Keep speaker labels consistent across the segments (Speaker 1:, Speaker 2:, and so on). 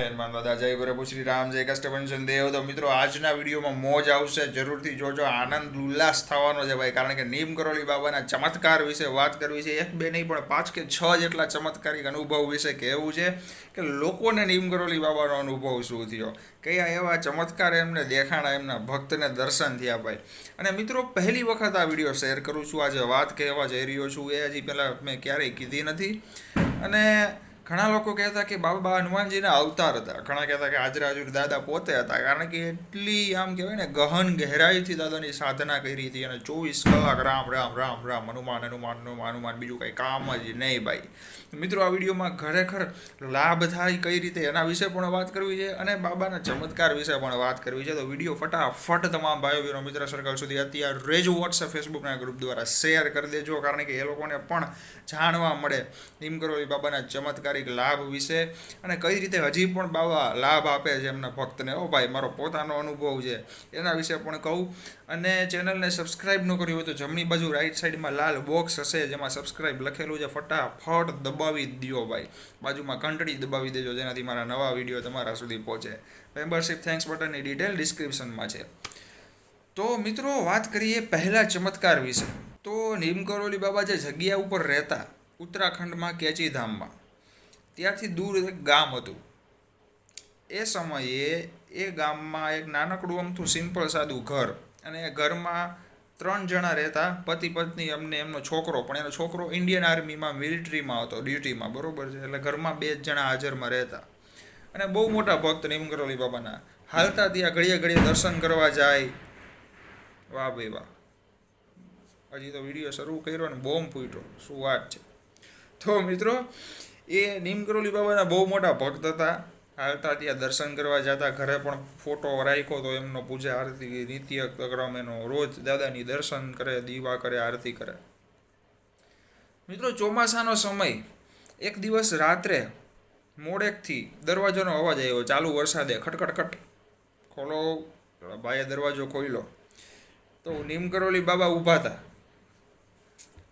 Speaker 1: હનુમાન દાદા જય પ્રભુ શ્રી રામ જય કષ્ટભંજન દેવ. તો મિત્રો આજના વિડીયોમાં મોજ આવશે, જરૂરથી જોજો. આનંદ ઉલ્લાસ થવાનો છે ભાઈ, કારણ કે નીમ કરોલી બાબાના ચમત્કાર વિશે વાત કરવી છે. એક બે નહીં પણ 5 કે 6 જેટલા ચમત્કારિક અનુભવ વિશે કહેવું છે કે લોકોને નીમ કરોલી બાબાનો અનુભવ શું થયો, કયા એવા ચમત્કાર એમને દેખાણા, એમના ભક્તને દર્શન થયા ભાઈ. અને મિત્રો પહેલી વખત આ વિડીયો શેર કરું છું, આજે વાત કહેવા જઈ રહ્યો છું એ હજી પહેલાં મેં ક્યારેય કીધી નથી. અને ઘણા લોકો કહેતા કે બાબા હનુમાનજીના અવતાર હતા, ઘણા કહેતા કે હાજરાજુર દાદા પોતે હતા, કારણ કે એટલી આમ કહેવાય ને ગહન ગહેરાઈથી દાદાની સાધના કરી હતી. અને 24 કલાક રામ રામ રામ રામ, હનુમાન હનુમાન હનુમાન હનુમાન, બીજું કંઈ કામ જ નહીં ભાઈ. મિત્રો આ વિડીયોમાં ખરેખર લાભ થાય કઈ રીતે એના વિશે પણ વાત કરવી છે, અને બાબાના ચમત્કાર વિશે પણ વાત કરવી છે. તો વિડીયો ફટાફટ તમામ ભાઈઓ બહેનો મિત્ર સર્કલ સુધી અત્યારે જ વોટ્સએપ ફેસબુકના ગ્રુપ દ્વારા શેર કરી દેજો, કારણ કે એ લોકોને પણ જાણવા મળે નીમ કરોલી બાબાના ચમત્કારિક લાભ વિશે, અને કઈ રીતે હજી પણ બાબા લાભ આપે છે એમના ભક્તને. ઓ ભાઈ, મારો પોતાનો અનુભવ છે એના વિશે પણ કહું. અને ચેનલને સબસ્ક્રાઈબ ન કર્યું હોય તો જમણી બાજુ રાઈટ સાઈડમાં લાલ બોક્સ હશે જેમાં સબસ્ક્રાઈબ લખેલું છે, ફટાફટ દબાવી દો ભાઈ. બાજુમાં ઘંટડી દબાવી દેજો, જેનાથી મારા નવા વિડીયો તમારા સુધી પહોંચે. મેમ્બરશિપ થેન્ક્સ બટનની ડિટેલ ડિસ્ક્રિપ્શનમાં છે. તો મિત્રો વાત કરીએ પહેલા ચમત્કાર વિશે. તો નીમ કરોલી બાબા જે જગ્યા ઉપર રહેતા, ઉત્તરાખંડમાં કેચીધામમાં, ત્યાંથી દૂર એક ગામ હતું. એ સમયે એ ગામમાં એક નાનકડું અમથું સિમ્પલ સાદું ઘર, અને એ ઘરમાં 3 જણા રહેતા, પતિ પત્ની અમને એમનો છોકરો. પણ એનો છોકરો ઇન્ડિયન આર્મીમાં મિલિટરીમાં હતો, ડ્યુટીમાં, બરોબર છે. એટલે ઘરમાં 2 જણા હાજરમાં રહેતા, અને બહુ મોટા ભક્ત નીમ કરોલી બાબાના. હાલતા ત્યાં ઘડીએ ઘડીએ દર્શન કરવા જાય. વાહ ભાઈ વાહ, હજી તો વિડીયો શરૂ કર્યો ને બોમ્બ ફૂટ્યો, શું વાત છે. તો મિત્રો એ નીમ કરોલી બાબાના બહુ મોટા ભક્ત હતા. હાલતા ત્યાં દર્શન કરવા જતા, ઘરે પણ ફોટો રાખ્યો તો એમનો, પૂજા આરતી નિત્યક્રમ એનો, રોજ દાદાની દર્શન કરે, દીવા કરે, આરતી કરે. મિત્રો ચોમાસાનો સમય, એક દિવસ રાત્રે મોડેકથી દરવાજાનો અવાજ આવ્યો, ચાલુ વરસાદે, ખટખટખટ. ખોલો. ભાઈએ દરવાજો ખોલ્યો તો નીમ કરોલી બાબા ઊભા હતા.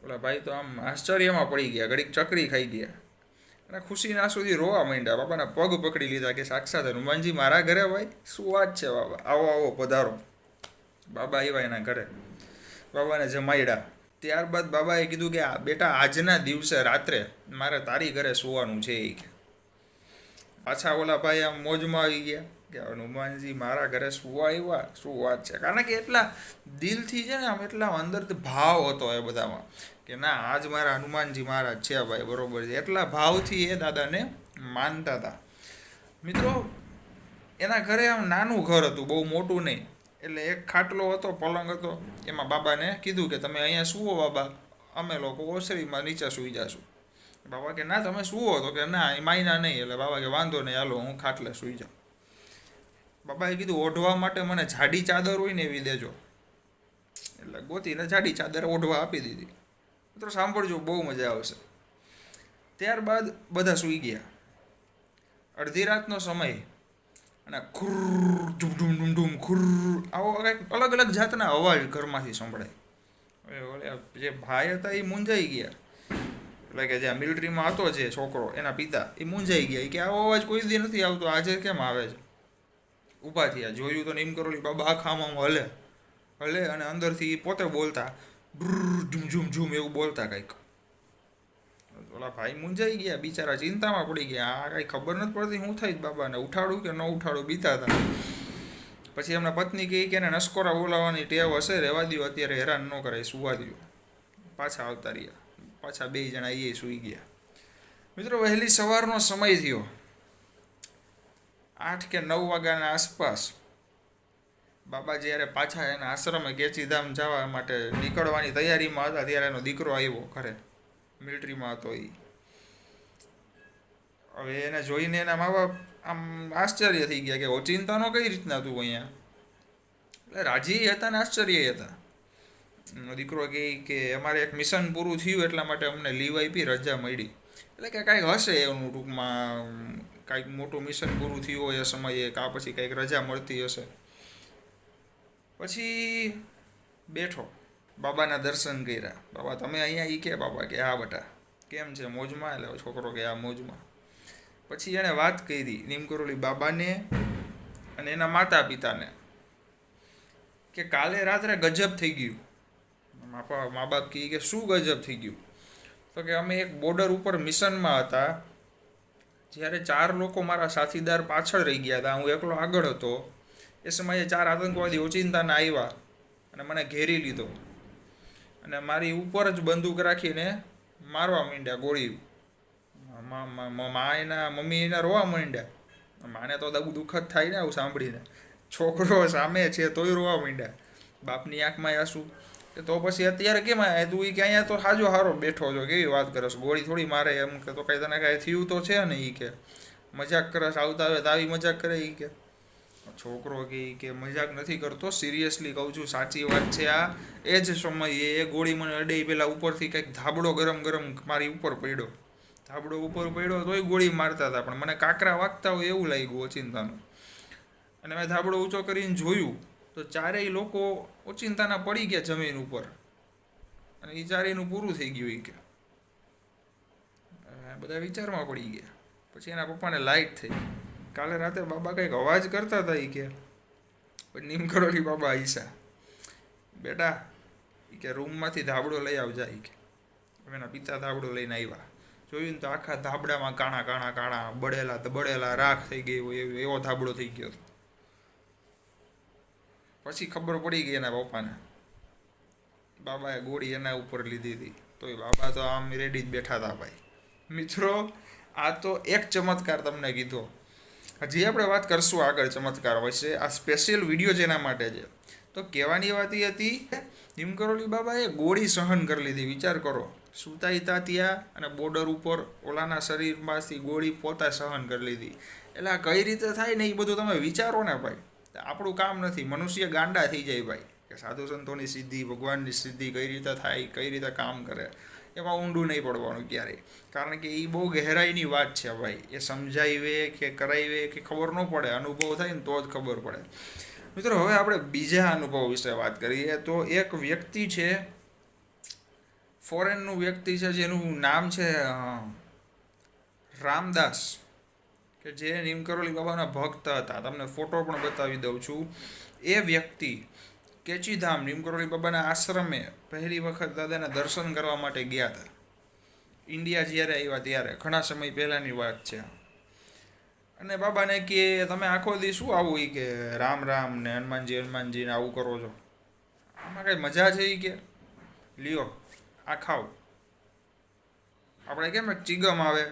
Speaker 1: ઓલા ભાઈ તો આમ આશ્ચર્યમાં પડી ગયા, ઘડીક ચકરી ખાઈ ગયા, અને ખુશીના સુધી રોવા માંડ્યા. બાબાના પગ પકડી લીધા કે સાક્ષાત હનુમાનજી મારા ઘરે ભાઈ, શું વાત છે બાબા, આવો આવો પધારો. બાબા આવ્યા એના ઘરે, બાબાને જમાડ્યા. ત્યારબાદ બાબાએ કીધું કે બેટા, આજના દિવસે રાત્રે મારે તારી ઘરે સુવાનું છે. એ કે પાછા ઓલા ભાઈ આમ મોજમાં આવી ગયા કે હનુમાનજી મારા ઘરે સુવા આવ્યા, શું વાત છે. કારણ કે એટલા દિલથી છે ને, આમ એટલા અંદરથી ભાવ હતો એ બધામાં કે ના, આજ મારા હનુમાનજી મહારાજ છે ભાઈ, બરોબર છે. એટલા ભાવથી એ દાદાને માનતા હતા. મિત્રો એના ઘરે આમ નાનું ઘર હતું, બહુ મોટું નહીં. એટલે એક ખાટલો હતો, પલંગ હતો. એમાં બાબાને કીધું કે તમે અહીંયા સુવો બાબા, અમે લોકો ઓસરીમાં નીચે સૂઈ જશું. બાબા કે ના, તમે સુવો? તો કે ના, એ માયના નહીં. એટલે બાબા કે વાંધો નહીં, હાલો હું ખાટલે સૂઈ જાઉં. બાબાએ કીધું ઓઢવા માટે મને જાડી ચાદર હોય ને એવી દેજો. એટલે ગોતીને જાડી ચાદર ઓઢવા આપી દીધી. મિત્રો સાંભળજો, બહુ મજા આવશે. ત્યારબાદ બધા સૂઈ ગયા. અડધી રાતનો સમય, અને ખુર ઢૂમ ઢૂમ ઢૂમ ઢૂમ ખુર, આવો કંઈક અલગ અલગ જાતના અવાજ ઘરમાંથી સંભળાય. હવે જે ભાઈ હતા એ મૂંઝાઈ ગયા. એટલે કે જે મિલિટરીમાં હતો જે છોકરો, એના પિતા, એ મૂંઝાઈ ગયા કે આવો અવાજ કોઈ દી નથી આવતો, આજે કેમ આવે છે. ઊભા થયા, જોયું તો નીમ કરોલી બાબા આખામાં હલે હલે, અને અંદરથી પોતે બોલતા, ઝૂમ ઝૂમ ઝૂમ એવું બોલતા કંઈક. ઓલા ભાઈ મૂંઝાઈ ગયા, બિચારા ચિંતામાં પડી ગયા. આ કાંઈ ખબર નથી પડતી શું થાય બાબાને, ઉઠાડું કે ન ઉઠાડું, બીતા હતા. પછી એમના પત્ની કહે કે એને નસકોરા બોલાવવાની ટેવ હશે, રહેવા દો, અત્યારે હેરાન ન કરાય, સુવા દો. પાછા આવતા રહ્યા. પાછા 2 જણા એ સૂઈ ગયા. મિત્રો વહેલી સવારનો સમય થયો, 8 કે 9 વાગ્યાના આસપાસ. બાબા જ્યારે પાછા એના આશ્રમે કેચીધામ જવા માટે નીકળવાની તૈયારીમાં હતા, ત્યારે એનો દીકરો આવ્યો ઘરે, મિલિટરીમાં હતો એ. હવે એને જોઈને એના મા બાપ આમ આશ્ચર્ય થઈ ગયા કે ઓચિંતાનો કઈ રીતના તું અહીંયા. એટલે રાજી હતા ને આશ્ચર્ય હતા. દીકરો કહે કે અમારે એક મિશન પૂરું થયું એટલા માટે અમને લીવ આપી, રજા મળી. એટલે કે કાંઈક હશે એનું, ટૂંકમાં કાંઈક મોટું મિશન પૂરું થયું હોય એ સમયે, કાં પછી કંઈક રજા મળતી હશે. પછી બેઠો, બાબાના દર્શન કર્યા. બાબા તમે અહીંયા? એ કે બાબા કે હા બેટા. કેમ છે, મોજમાં? એટલે છોકરો કે આ મોજમાં. પછી એણે વાત કરી નીમકરોલી બાબાને અને એના માતા પિતાને કે કાલે રાત્રે ગજબ થઈ ગયું. મા બાપ કહે કે શું ગજબ થઈ ગયું? તો કે અમે એક બોર્ડર ઉપર મિશનમાં હતા, જ્યારે 4 લોકો મારા સાથીદાર પાછળ રહી ગયા હતા, હું એકલો આગળ હતો. એ સમયે 4 આતંકવાદી ઓચિંતાના આવ્યા અને મને ઘેરી લીધો અને મારી ઉપર જ બંદૂક રાખીને મારવા માંડ્યા ગોળી. એના મમ્મી એના રોવા માંડ્યા. માને તો દુઃખદ થાય ને આવું સાંભળીને. છોકરો સામે છે તોય રોવા માંડ્યા. બાપની આંખમાં આંસુ. તો પછી અત્યારે કેમ આવ્યા તું? કે અહીંયા તો હાજો હારો બેઠો છો, કેવી વાત કરસ, ગોળી થોડી મારે એમ કે તો કાંઈ તને કાંઈ થયું તો છે ને? એ કે મજાક કરસ, આવતા આવે તો આવી મજાક કરે. એ કે છોકરો કે મજાક નથી કરતો, સિરિયસલી કહું છું, સાચી વાત છે આ. એ જ સમયે એ ગોળી મને અડે પહેલાં ઉપરથી કંઈક ધાબળો ગરમ મારી ઉપર પડ્યો. ધાબળો ઉપર પડ્યો તોય ગોળી મારતા હતા, પણ મને કાંકરા વાગતા હોય એવું લાગ્યું ઓચિંતાનું. અને મેં ધાબળો ઊંચો કરીને જોયું તો 4 લોકો ઓચિંતાના પડી ગયા જમીન ઉપર અને એ 4નું પૂરું થઈ ગયું. એ કે બધા વિચારમાં પડી ગયા. પછી એના પપ્પાને લાઇટ થઈ. કાલે રાતે બાબા કંઈક અવાજ કરતા હતા. એ કે પણ નીમકરોલી બાબા આઈસા, બેટા એ કે રૂમમાંથી ધાબળો લઈ આવજા. એ કે એના પિતા ધાબળો લઈને આવ્યા. જોયું ને તો આખા ધાબળામાં કાણા બળેલા રાખ થઈ ગઈ હોય એવો ધાબળો થઈ ગયો હતો. પછી ખબર પડી ગઈ એના પપ્પાને. બાબાએ ગોળી એના ઉપર લીધી હતી, તોય બાબા તો આમ રેડી જ બેઠા હતા. ભાઈ મિત્રો, આ તો એક ચમત્કાર તમને કીધો. હજી આપણે વાત કરશું આગળ ચમત્કાર વિશે. આ સ્પેશિયલ વિડીયો જેના માટે છે. તો કહેવાની વાત એ હતી, નીમકરોલી બાબાએ ગોળી સહન કરી લીધી. વિચાર કરો, સુતાઈ હતા ત્યાં અને બોર્ડર ઉપર ઓલાના શરીરમાંથી ગોળી પોતા સહન કરી લીધી. એટલે આ કઈ રીતે થાય ને એ બધું તમે વિચારો ને ભાઈ. આપણું કામ નથી. મનુષ્ય ગાંડા થઈ જાય ભાઈ, કે સાધુ સંતોની સિદ્ધિ, ભગવાનની સિદ્ધિ કઈ રીતે થાય, કઈ રીતે કામ કરે, એમાં ઊંડું નહીં પડવાનું ક્યારેય. કારણ કે એ બહુ ગહેરાઈની વાત છે ભાઈ. એ સમજાવે કે કરાવે કે ખબર ન પડે, અનુભવ થાય ને તો જ ખબર પડે. મિત્રો, હવે આપણે બીજા અનુભવ વિશે વાત કરીએ. તો એક વ્યક્તિ છે, ફોરેનનું વ્યક્તિ છે, જેનું નામ છે રામદાસ, કે જે નીમકરોલી બાબાના ભક્ત હતા. તમને ફોટો પણ બતાવી દઉં છું. એ વ્યક્તિ કેચીધામ નીમકરોલી બાબાના આશ્રમે પહેલી વખત દાદાના દર્શન કરવા માટે ગયા હતા. ઇન્ડિયા જ્યારે આવ્યા ત્યારે, ઘણા સમય પહેલાંની વાત છે. અને બાબાને કે તમે આખો દી શું આવું? એ કે રામ રામ ને હનુમાનજીને આવું કરો છો, આમાં કંઈ મજા છે? એ કે લ્યો આ ખાઓ. આપણે કેમ ચીગમ આવે,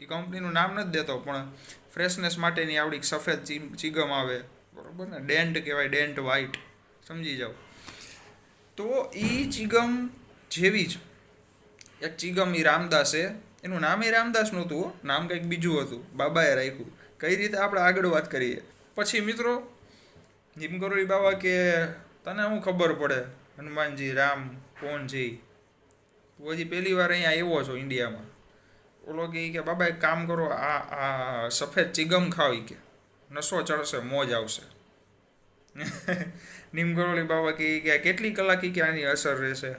Speaker 1: એ કંપનીનું નામ નથી દેતો, પણ ફ્રેશનેસ માટેની આવડી સફેદ ચીગમ આવે, બરાબર ને? ડેન્ટ કહેવાય, ડેન્ટ વ્હાઈટ, સમજી જાઓ. તો એ ચીગમ જેવી જ એક ચીગમ એ રામદાસે, એનું નામ એ રામદાસ નહોતું, નામ કંઈક બીજું હતું, બાબાએ રાખ્યું. કઈ રીતે આપણે આગળ વાત કરીએ. પછી મિત્રો, નીમકરોલી બાબા કે તને શું ખબર પડે હનુમાનજી રામ કોણ છે? તું હજી પહેલી વાર અહીંયા આવ્યો છો ઇન્ડિયામાં. ઓલો કે બાબા એક કામ કરો, આ સફેદ ચીગમ ખાવ. કે નશો ચડશે, મોજ આવશે. નીમકરોલી બાબા કે કેટલી કલાક કે આની અસર રહેશે?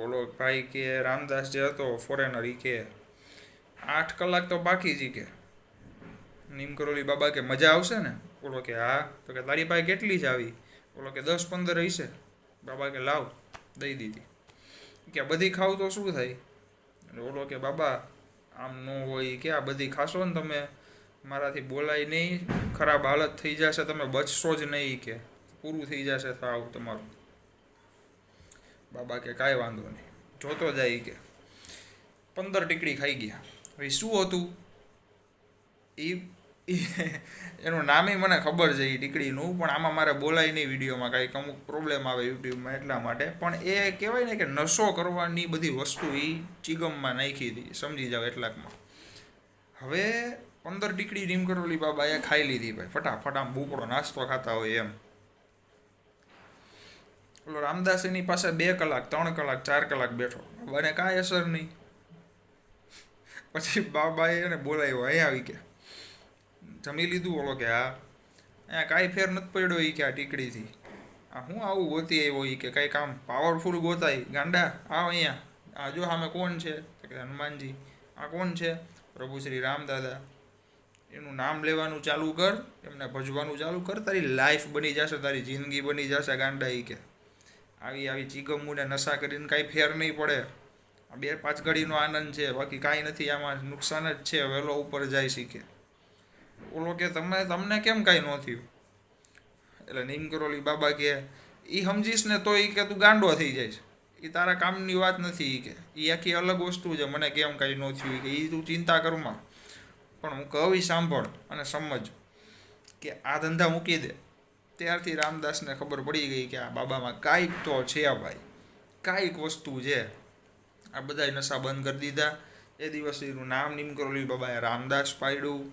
Speaker 1: ઓલો ભાઈ કે રામદાસ જે હતો ફોરેનર, એ કે 8 કલાક તો બાકી જ. કે નીમકરોલી બાબા કે મજા આવશે ને? ઓલો કે હા. તો કે તારી પાસે કેટલી જ આવી? ઓલો કે 10-15 હશે. બાબા કે લાવ, દઈ દીધી. કે બધી ખાવ તો શું થાય? ઓલો કે બાબા આમ ન હોય. કે આ બધી ખાશો ને તમે, મારાથી બોલાય નહીં, ખરાબ હાલત થઈ જશે, તમે બચશો જ નહીં. કે પૂરું થઈ જશે થાવ તમારું. બાબા કે કાંઈ વાંધો નહીં, જોતો જાય. કે 15 ટીકડી ખાઈ ગયા. ભાઈ શું હતું એનું નામે મને ખબર છે એ ટીકડીનું, પણ આમાં મારે બોલાય નહીં વિડીયોમાં, કાંઈક અમુક પ્રોબ્લેમ આવે યુટ્યુબમાં એટલા માટે. પણ એ કહેવાય ને કે નશો કરવાની બધી વસ્તુ એ ચીગમમાં નાખી હતી, સમજી જાઓ એટલાકમાં. હવે 15 ટીકડી નીમકરોલી બાબાએ ખાઈ લીધી ભાઈ, ફટાફટ આમ બોકડો નાસ્તો ખાતા હોય એમ. ઓલો રામદાસ એની પાસે 2 કલાક 3 કલાક 4 કલાક બેઠો, બાબાને કાંઈ અસર નહીં. પછી બાબાએ એને બોલાવ્યો, અહીંયા આવી. કે જમી લીધું? ઓલો કે હા. અહીંયા કાંઈ ફેર નથી પડ્યો. એ કે આ ટીકડીથી આ હું આવું ગોતી આવ્યો? એ કે કંઈક આમ પાવરફુલ ગોતાય ગાંડા, આવ અહીંયા. આ જો સામે કોણ છે? કે હનુમાનજી. આ કોણ છે? પ્રભુ શ્રી રામદાદા, એનું નામ લેવાનું ચાલુ કર, એમને ભજવાનું ચાલુ કર, તારી લાઈફ બની જશે, તારી જિંદગી બની જશે ગાંડા. ઈ કે આવી આવી ચીકમુને નશા કરીને કાંઈ ફેર નહીં પડે. આ 2-5 ઘડીનો આનંદ છે, બાકી કાંઈ નથી, આમાં નુકસાન જ છે. વહેલો ઉપર જાય શીખે. ઓલો કે તમને કેમ કાંઈ ન થયું? એટલે નીમ કરોલી બાબા કે એ સમજીશ ને તો એ કે તું ગાંડો થઈ જાય. એ તારા કામની વાત નથી. એ કે એ આખી અલગ વસ્તુ છે. મને કેમ કાંઈ ન થયું કે એ તું ચિંતા કરમાં, પણ હું કહું સાંભળ અને સમજ કે આ ધંધા મૂકી દે. ત્યારથી રામદાસને ખબર પડી ગઈ કે આ બાબામાં કાંઈક તો છે ભાઈ, કાંઈક વસ્તુ છે. આ બધાય નશા બંધ કરી દીધા. એ દિવસે એનું નામ નીમ કરોલી બાબાએ રામદાસ પાડ્યું.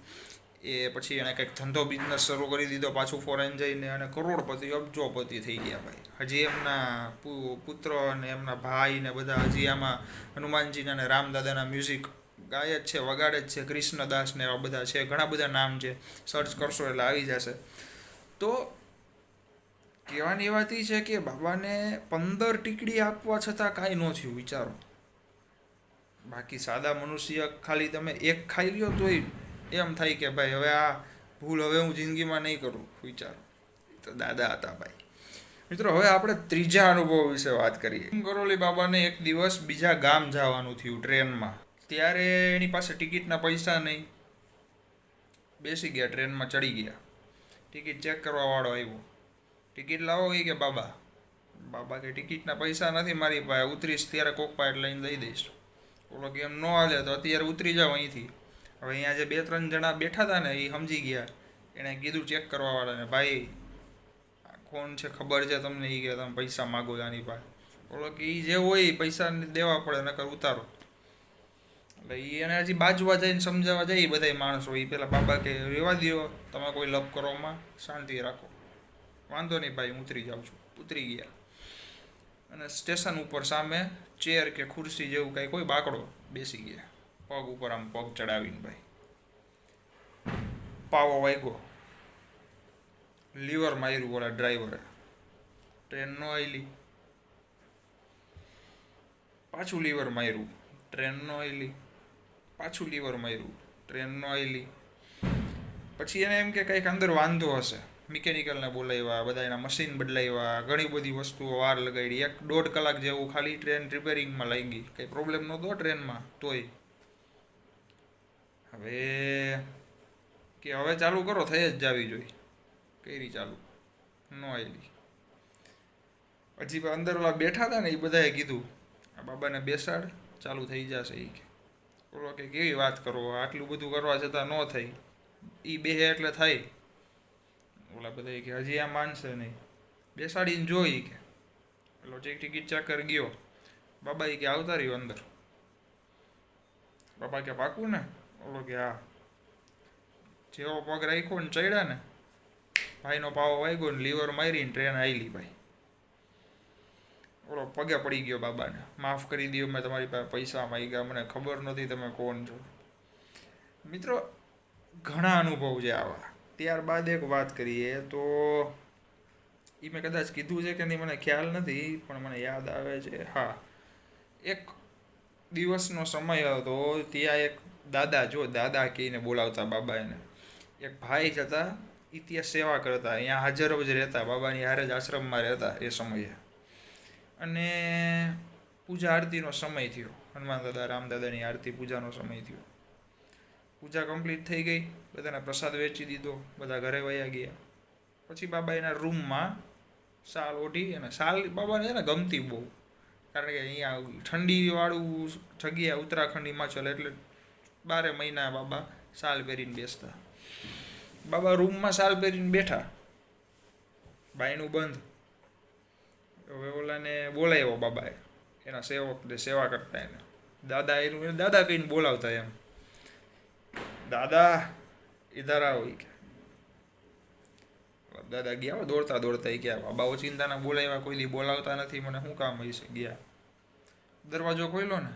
Speaker 1: એ પછી એણે કંઈક ધંધો બિઝનેસ શરૂ કરી દીધો પાછું ફોરેન જઈને, અને કરોડપતિ અબજોપતિ થઈ ગયા ભાઈ. હજી એમના પુત્ર અને એમના ભાઈ ને બધા હજી આમાં હનુમાનજીના અને રામદાદાના મ્યુઝિક ગાય જ છે, વગાડે જ છે. કૃષ્ણદાસ ને એવા બધા છે, ઘણા બધા નામ છે, સર્ચ કરશો એટલે આવી જશે. તો કહેવાની વાત એ છે કે બાબાને 15 ટીકડી આપવા છતાં કાંઈ ન થયું. વિચારો, બાકી સાદા મનુષ્ય ખાલી તમે એક ખાઈ લ્યો તોય એમ થાય કે ભાઈ હવે આ ભૂલ હવે હું જિંદગીમાં નહીં કરું. વિચારો, તો દાદા હતા ભાઈ. મિત્રો, હવે આપણે ત્રીજા અનુભવ વિશે વાત કરીએ. કરોલી બાબાને એક દિવસ બીજા ગામ જવાનું થયું ટ્રેનમાં. ત્યારે એની પાસે ટિકિટના પૈસા નહીં. બેસી ગયા, ટ્રેનમાં ચડી ગયા. ટિકિટ ચેક કરવાવાળો આવ્યો. ટિકિટ લાવો એ કે બાબા કે ટિકિટના પૈસા નથી મારી પાસે, ઉતરીશ ત્યારે કોક પાસે લઈને દઈ દઈશ. ઓલો કે એમ ન હાલે તો અત્યારે ઉતરી જાઓ અહીંથી. હવે અહીંયા જે 2-3 જણા બેઠા હતા ને એ સમજી ગયા. એણે કીધું ચેક કરવાવાળાને, ભાઈ કોણ છે ખબર છે તમને? એ કે તમે પૈસા માગો આની પાસે. ઓલો કે એ જે હોય એ પૈસા દેવા પડે, નકર ઉતારો. એટલે એને હજી બાજવા જઈને સમજાવવા જાય બધા માણસો. એ પેલા બાબા કે રેવા દો, તમે કોઈ લપ કરવામાં શાંતિ રાખો, વાંધો નહીં ભાઈ, હું ઉતરી જાઉં છું. ઉતરી ગયા અને સ્ટેશન ઉપર સામે ચેર કે ખુરશી જેવું કાંઈ કોઈ બાકડો બેસી ગયા. પગ ઉપર આમ પગ ચડાવીને ભાઈ. પાવો વાગ્યો, લીવર માર્યું ઓલા ડ્રાઈવરે. ટ્રેન ન આવેલી. પાછું લીવર માર્યું, ટ્રેન ન આવેલી. પાછું લીવર માર્યું, ટ્રેન ન આવેલી. પછી એને એમ કે કંઈક અંદર વાંધો હશે. મિકેનિકલને બોલાવ્યા, બધા એના મશીન બદલાવ્યા, ઘણી બધી વસ્તુઓ વાર લગાડી. 1-1.5 કલાક જેવું ખાલી ટ્રેન રિપેરિંગમાં લાગી. કંઈ પ્રોબ્લેમ નહોતો ટ્રેનમાં તોય. હવે ચાલુ કરો, થઈ જ જાવી જોઈએ. કરી ચાલુ, ન આવેલી. પછી અંદર ઓલા બેઠા હતા ને એ બધાએ કીધું, આ બાબાને બેસાડ, ચાલુ થઈ જશે. એ કે ઓલો કે કેવી વાત કરો, આટલું બધું કરવા છતાં ન થઈ. એ બેહે એટલે થાય. ઓલા બધા કે હજી આ માનશે નહીં, બેસાડીને જોઈ કે. પેલો ટિકિટ ચેકર ગયો. બાબા કે આવતા રહ્યો અંદર. બાબા કે પાકું ને? ઓલો કે હા. જેવો પગ રાખ્યો ને ચડ્યા ને, ભાઈનો પાવો વાગ્યો ને લીવર મારીને ટ્રેન આવેલી ભાઈ. ઓલો પગે પડી ગયો બાબાને, માફ કરી દો, મેં તમારી પાસે પૈસા માંગ્યા, મને ખબર નથી તમે કોણ છો. મિત્રો, ઘણા અનુભવ છે આવા. ત્યારબાદ એક વાત કરીએ તો એ મેં કદાચ કીધું છે કે નહીં મને ખ્યાલ નથી, પણ મને યાદ આવે છે. હા, એક દિવસનો સમય હતો. ત્યાં એક દાદા, જો દાદા કહીને બોલાવતા બાબા એને. એક ભાઈ જ હતા, એ ત્યાં સેવા કરતા, અહીંયા હાજર જ રહેતા, બાબાની હારે જ આશ્રમમાં રહેતા એ સમયે. અને પૂજા આરતીનો સમય થયો. હનુમાન દાદા રામદાદાની આરતી પૂજાનો સમય થયો. પૂજા કમ્પ્લીટ થઈ ગઈ, બધાને પ્રસાદ વેચી દીધો, બધા ઘરે વયા ગયા. પછી બાબા એના રૂમમાં શાલ ઓઢી, અને શાલ બાબાને છે ને ગમતી બહુ, કારણ કે અહીંયા ઠંડીવાળું જગ્યા ઉત્તરાખંડ હિમાચલ, એટલે 12 મહિના બાબા શાલ પહેરીને બેસતા. બાબા રૂમમાં શાલ પહેરીને બેઠા, બાયણું બંધ. હવે ઓલાને બોલાવ્યો બાબાએ, એના સેવકને, સેવા કરતા એને. દાદા એનું દાદા કહીને બોલાવતા એમ. દાદા ઇધર આવો. દાદા ગયા દોડતા દોડતા ગયા. બાબા ઓચિંતાના બોલાવ્યા, કોઈ દી બોલાવતા નથી, મને શું કામ હશે. ગયા, દરવાજો ખોલ્યો ને,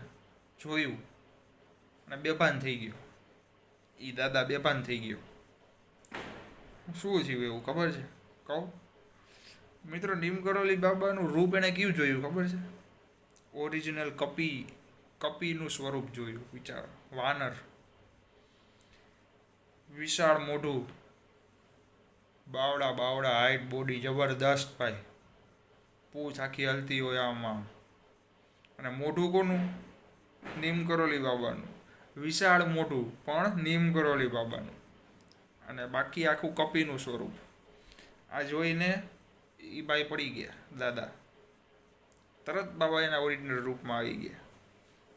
Speaker 1: જોયું અને બેભાન થઈ ગયો. એ દાદા બેભાન થઈ ગયો. શું થયું એવું ખબર છે? કહું મિત્રો, નીમ કરોલી બાબાનું રૂપ એને કેવું જોયું ખબર છે? ઓરિજિનલ કપીનું સ્વરૂપ જોયું. વિચારો, વાનર. વિશાળ મોઢું, બાવડા બાવડા હાઈટ, બોડી જબરદસ્ત ભાઈ, પૂછ આખી હલતી હોય આમાં. અને મોઢું કોનું? નીમ કરોલી બાબાનું. વિશાળ મોઢું પણ નીમ કરોલી બાબાનું. અને બાકી આખું કપીનું સ્વરૂપ. આ જોઈને એ ભાઈ પડી ગયા દાદા. તરત બાબા એના ઓરિજિનલ રૂપમાં આવી ગયા.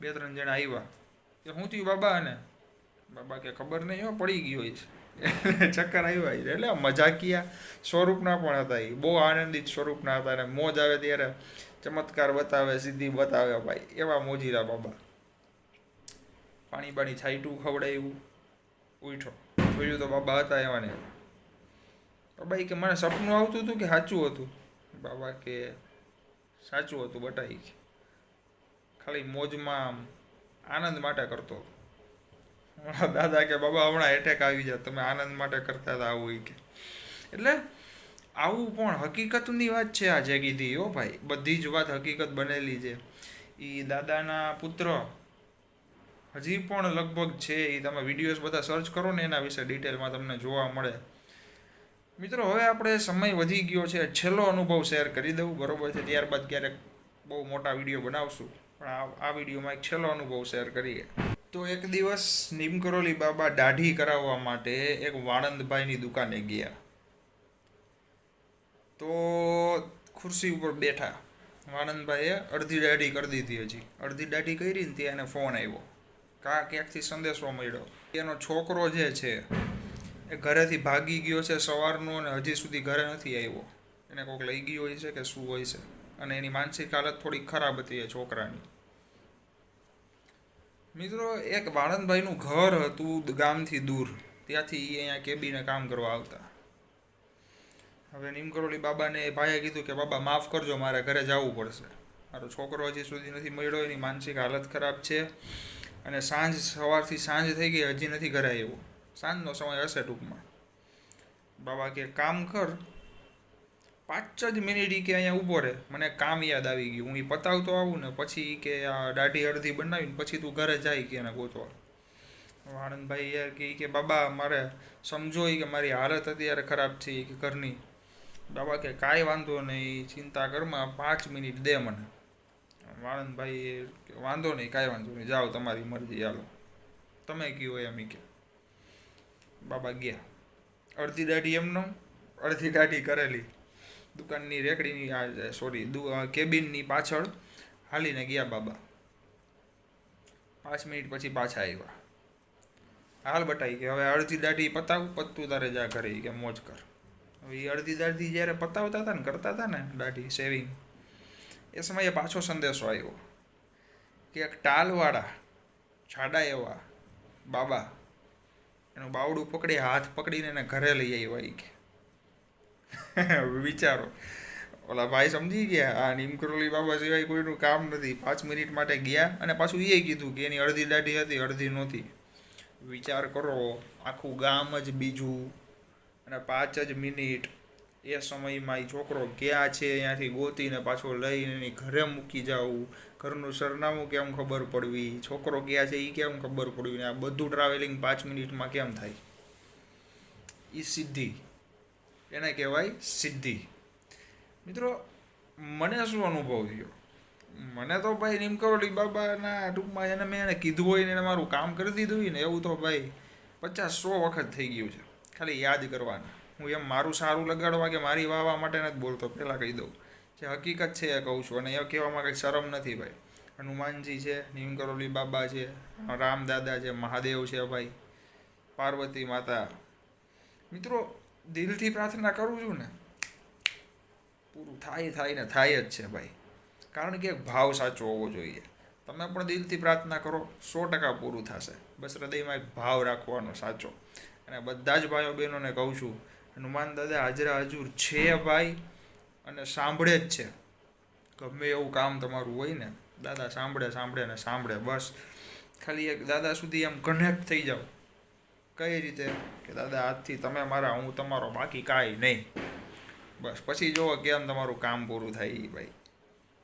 Speaker 1: 2-3 જણા આવ્યા કે શું થયું બાબા? અને બાબા કે ખબર નહીં હો, પડી ગયો છે. ચક્કર આવ્યા. એટલે મજાકિયા સ્વરૂપના પણ હતા. એ બહુ આનંદિત સ્વરૂપના હતા. અને મોજ આવે ત્યારે ચમત્કાર બતાવે, સિદ્ધિ બતાવે ભાઈ. એવા મોજીલા બાબા. પાણી બાણી છાંટ્યું, ખવડાવ્યું, ઉઠો. જોયું તો બાબા હતા એવા ને. બાબા કે મને સપનું આવતું હતું કે સાચું હતું? બાબા કે સાચું હતું બટાઈ. ખાલી મોજમાં આનંદ માટે કરતો હતો. દાદા કે બાબા હમણાં એટેક આવી જાય, તમે આનંદ માટે કરતા હતા આવું કે. એટલે આવું પણ હકીકતની વાત છે આ જે કીધી હો ભાઈ. બધી જ વાત હકીકત બનેલી છે. એ દાદાના પુત્ર હજી પણ લગભગ છે. એ તમે વિડીયોઝ બધા સર્ચ કરો ને એના વિશે ડિટેલમાં તમને જોવા મળે. મિત્રો હવે આપણે સમય વધી ગયો છે. છેલ્લો અનુભવ શેર કરી દઉં, બરોબર છે? ત્યારબાદ ક્યારેક બહુ મોટા વિડીયો બનાવશું, પણ આ વિડીયોમાં એક છેલ્લો અનુભવ શેર કરીએ. તો એક દિવસ નીમ કરોલી બાબા દાઢી કરાવવા માટે એક વાણંદભાઈની દુકાને ગયા. તો ખુરશી ઉપર બેઠા. વાણંદભાઈએ અડધી દાઢી કરી દીધી. હજી અડધી દાઢી કરી ને ત્યાં એને ફોન આવ્યો. ક્યાંકથી સંદેશો મળ્યો. એનો છોકરો જે છે એ ઘરેથી ભાગી ગયો છે સવારનો, અને હજી સુધી ઘરે નથી આવ્યો. એને કોઈક લઈ ગયો હોય છે કે શું હોય છે. અને એની માનસિક હાલત થોડી ખરાબ હતી એ છોકરાની. મિત્રો એક વાણંદભાઈનું ઘર હતું ગામથી દૂર. ત્યાંથી એ અહીંયા કેબીને કામ કરવા આવતા. હવે નીમ કરોલી બાબાને ભાઈએ કીધું કે બાબા માફ કરજો, મારે ઘરે જવું પડશે. મારો છોકરો હજી સુધી નથી મળ્યો, એની માનસિક હાલત ખરાબ છે. અને સવારથી સાંજ થઈ ગઈ, હજી નથી ઘરે આવ્યો. સાંજનો સમય હશે ટૂંકમાં. બાબા કે કામ કર, 5 જ મિનિટ કે અહીંયા ઊભો રહે, મને કામ યાદ આવી ગયું. હું એ પતાવતો આવું ને પછી કે આ દાઢી અડધી બનાવીને પછી તું ઘરે જાય કે એને ગોતવા. આનંદભાઈ યાર કે બાબા મારે સમજો કે મારી હાલત અત્યારે ખરાબ છે કે ઘરની. બાબા કે કાંઈ વાંધો નહીં, ચિંતા કરમાં, 5 મિનિટ દે મને. વાણંદભાઈ વાંધો નહીં, કાંઈ વાંધો નહીં, જાઓ તમારી મરજી, હાલો તમે કહો એમ કે. બાબા ગયા. અડધી દાઢી એમનો, અડધી દાઢી કરેલી. દુકાનની રેકડીની કેબિનની પાછળ હાલીને ગયા બાબા. 5 મિનિટ પછી પાછા આવ્યા. હાલ બટાઈ કે હવે અડધી દાઢી પતાવ, પતું તારે જા કરે કે મોજ કર. હવે એ અડધી દાઢી જ્યારે પતાવતા હતા ને, કરતા હતા ને દાઢી શેવિંગ, એ સમયે પાછો સંદેશો આવ્યો કે એક ટાલવાળા જાડા એવા બાબા એનું બાવડું પકડી, હાથ પકડીને એને ઘરે લઈ આવ્યા કે. વિચારો, ઓલા ભાઈ સમજી ગયા આ નીમ કરોલી બાબા સિવાય કોઈનું કામ નથી. 5 મિનિટ માટે ગયા અને પાછું એ કીધું કે એની અડધી દાઢી હતી, અડધી નહોતી. વિચાર કરો, આખું ગામ જ બીજું અને 5 જ મિનિટ. એ સમયમાં એ છોકરો ક્યાં છે અહીંયાથી ગોતીને પાછો લઈને એની ઘરે મૂકી જવું. ઘરનું સરનામું કેમ ખબર પડવી, છોકરો ક્યાં છે એ કેમ ખબર પડવી, ને આ બધું ટ્રાવેલિંગ 5 મિનિટમાં કેમ થાય? એ સિદ્ધિ, એને કહેવાય સિદ્ધિ. મિત્રો મને શું અનુભવ થયો? મને તો ભાઈ નીમ કરોલી બાબાના ટૂંકમાં એને કીધું હોય ને એને મારું કામ કરી દીધું હોય ને એવું તો ભાઈ 50-100 વખત થઈ ગયું છે. ખાલી યાદ કરવાના. હું એમ મારું સારું લગાડવા કે મારી વાવા માટે નથી બોલતો, પહેલાં કહી દઉં. જે હકીકત છે એ કહું છું. અને એ કહેવામાં કંઈ શરમ નથી ભાઈ. હનુમાનજી છે, નીમ કરોલી બાબા છે, રામદાદા છે, મહાદેવ છે ભાઈ, પાર્વતી માતા. મિત્રો દિલથી પ્રાર્થના કરું છું ને, પૂરું થાય ને થાય જ છે ભાઈ. કારણ કે ભાવ સાચો હોવો જોઈએ. તમે પણ દિલથી પ્રાર્થના કરો, 100% પૂરું થશે. બસ હૃદયમાં એક ભાવ રાખવાનો સાચો. અને બધા જ ભાઈઓ બહેનોને કહું છું, હનુમાન દાદા હાજરા હજુર છે ભાઈ, અને સાંભળે જ છે. ગમે એવું કામ તમારું હોય ને, દાદા સાંભળે. બસ ખાલી એક દાદા સુધી આમ કનેક્ટ થઈ જાઓ. કઈ રીતે? કે દાદા આજથી તમે મારા, હું તમારો, બાકી કાંઈ નહીં. બસ પછી જુઓ કેમ તમારું કામ પૂરું થાય ભાઈ.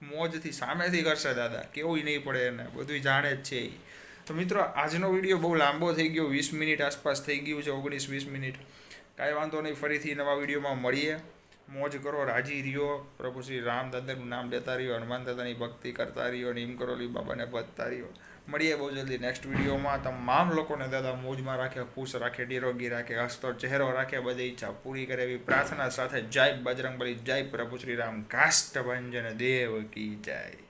Speaker 1: મોજથી સામેથી કરશે દાદા, કેવું નહીં પડે એને, બધું જાણે જ છે. તો મિત્રો આજનો વિડીયો બહુ લાંબો થઈ ગયો, 20 મિનિટ આસપાસ થઈ ગયું છે, 19-20 મિનિટ. કાંઈ વાંધો નહીં, ફરીથી નવા વિડીયોમાં મળીએ. મોજ કરો, રાજી રહ્યો, પ્રભુ શ્રી રામ દાદાનું નામ લેતા રહ્યો, હનુમાન દાદાની ભક્તિ કરતા રહ્યો, નીમ કરોલી બાબાને ભજતા રહ્યો. મળીએ બહુ જલ્દી નેક્સ્ટ વિડીયોમાં. તમામ લોકોને દાદા મોજમાં રાખે, ખુશ રાખે, નિરોગી રાખે, હસતો ચહેરો રાખે, બધી ઈચ્છા પૂરી કરે એવી પ્રાર્થના સાથે જય બજરંગબલી, જય પ્રભુ શ્રી રામ, કાષ્ટભંજન દેવ કી જય.